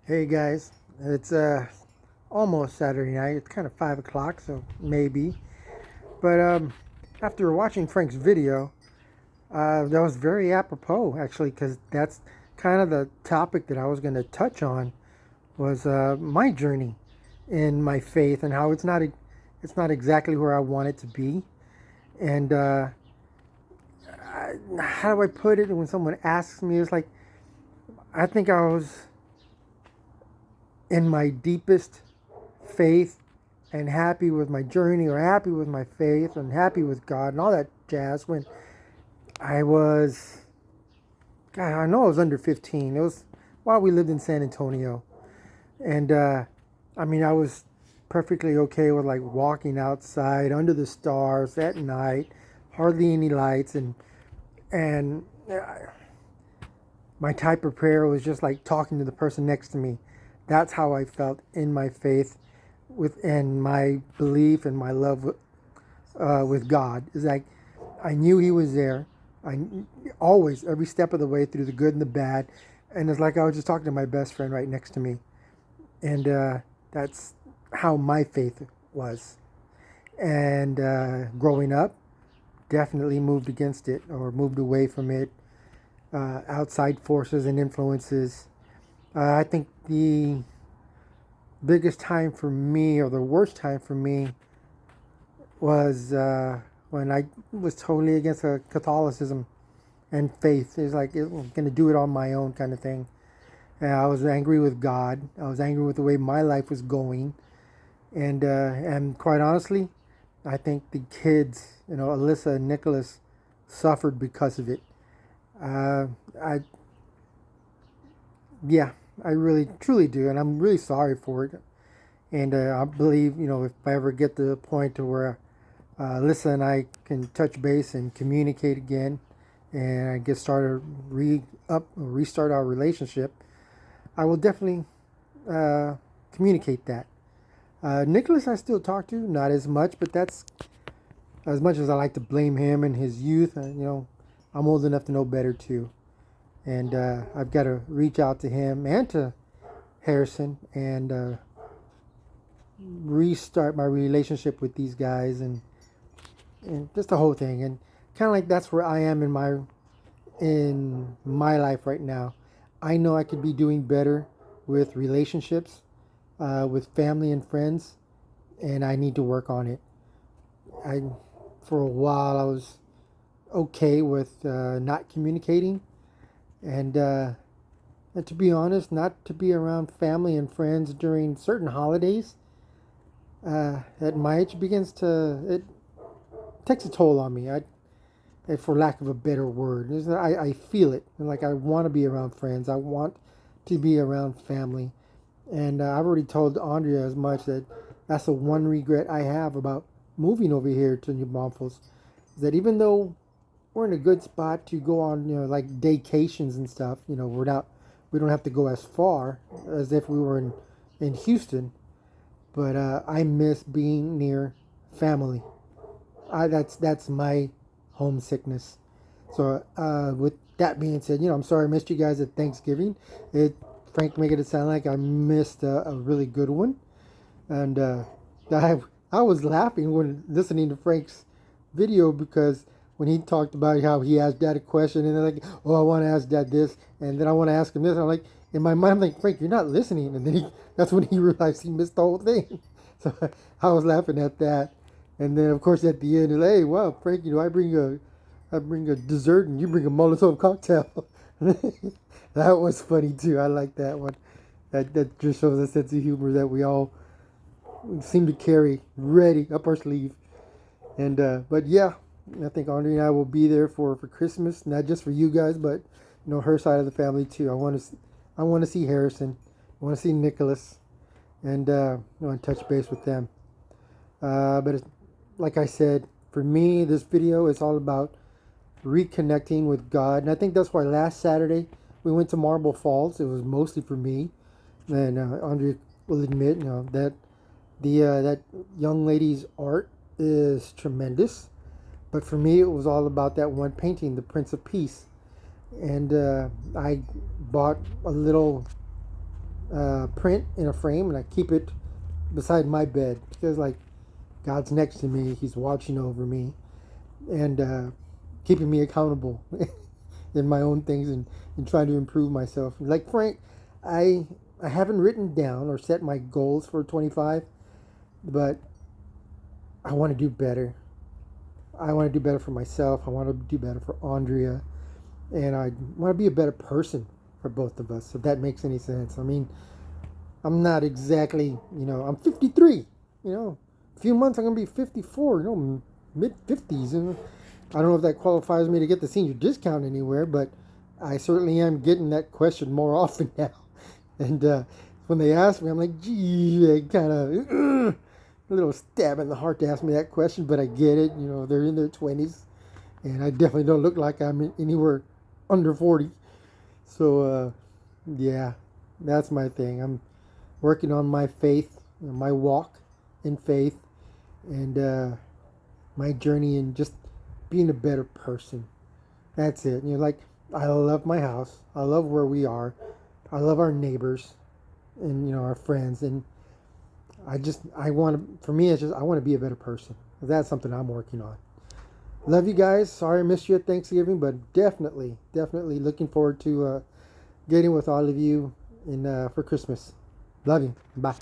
Hey guys, it's almost Saturday night. It's kind of 5 o'clock, so maybe. But after watching Frank's video, that was very apropos actually, because that's kind of the topic that I was going to touch on was my journey in my faith and how it's not exactly where I want it to be. And how do I put it? When someone asks me, it's like I think I was in my deepest faith and happy with my journey or happy with my faith and happy with God and all that jazz when I was, God, I know I was under 15. It was while we lived in San Antonio. And I mean, I was perfectly okay with like walking outside under the stars at night, hardly any lights. And my type of prayer was just like talking to the person next to me. That's how I felt in my faith within my belief and my love with God. Is like I knew He was there. I always, every step of the way, through the good and the bad, and it's like I was just talking to my best friend right next to me, and that's how my faith was. And growing up, definitely moved against it or moved away from it. Outside forces and influences. I think the biggest time for me, or the worst time for me, was when I was totally against Catholicism and faith. It's like I'm going to do it on my own kind of thing. And I was angry with God. I was angry with the way my life was going, and quite honestly, I think the kids, Alyssa and Nicholas, suffered because of it. Uh, I Yeah, I really truly do, and I'm really sorry for it. And I believe, if I ever get to the point to where Alyssa and I can touch base and communicate again, and I get started restart our relationship, I will definitely communicate that. Nicholas, I still talk to, not as much, but that's as much as I like to blame him and his youth. I'm old enough to know better too, and I've got to reach out to him and to Harrison and restart my relationship with these guys and just the whole thing. And kind of like that's where I am in my life right now. I know I could be doing better with relationships, with family and friends, and I need to work on it. I For a while I was okay with not communicating, and to be honest, not to be around family and friends during certain holidays at my age begins to it takes a toll on me. For lack of a better word, I feel it. Like I want to be around friends. I want to be around family, and I've already told Andrea as much that that's the one regret I have about moving over here to New Braunfels. Is that even though we're in a good spot to go on, like vacations and stuff, we don't have to go as far as if we were in Houston. But I miss being near family. That's my homesickness. So with that being said, I'm sorry I missed you guys at Thanksgiving. Frank making it sound like I missed a really good one, and I I was laughing when listening to Frank's video because when he talked about how he asked Dad a question and they're like, oh, I want to ask Dad this, and then I want to ask him this. And I'm like, in my mind, I'm like, Frank, you're not listening. And then that's when he realized he missed the whole thing. So I was laughing at that. And then of course at the end, hey, wow, Frank, I bring a dessert and you bring a Molotov cocktail. That was funny too. I like that one. That just shows a sense of humor that we all seem to carry ready up our sleeve. And but yeah, I think Andre and I will be there for Christmas, not just for you guys, but her side of the family too. I want to see Harrison, I want to see Nicholas, and I want to touch base with them. But like I said, for me, this video is all about reconnecting with God, and I think that's why last Saturday we went to Marble Falls. It was mostly for me, and Andre will admit, that that young lady's art is tremendous. But for me, it was all about that one painting, The Prince of Peace. And I bought a little print in a frame and I keep it beside my bed because like God's next to me, He's watching over me and keeping me accountable in my own things and trying to improve myself. Like Frank, I I haven't written down or set my goals for 25, but I want to do better. I want to do better for myself. I want to do better for Andrea, and I want to be a better person for both of us. If that makes any sense. I mean, I'm not exactly, I'm 53. A few months I'm gonna be 54. Mid 50s, and I don't know if that qualifies me to get the senior discount anywhere, but I certainly am getting that question more often now. And when they ask me, I'm like, gee, they kind of a little stab in the heart to ask me that question, but I get it. They're in their 20s, and I definitely don't look like I'm anywhere under 40. So, yeah, that's my thing. I'm working on my faith, my walk in faith, and my journey in just being a better person. That's it. Like, I love my house. I love where we are. I love our neighbors and, our friends. And I want to, for me, it's just, I want to be a better person. That's something I'm working on. Love you guys. Sorry I missed you at Thanksgiving, but definitely looking forward to getting with all of you in for Christmas. Love you. Bye.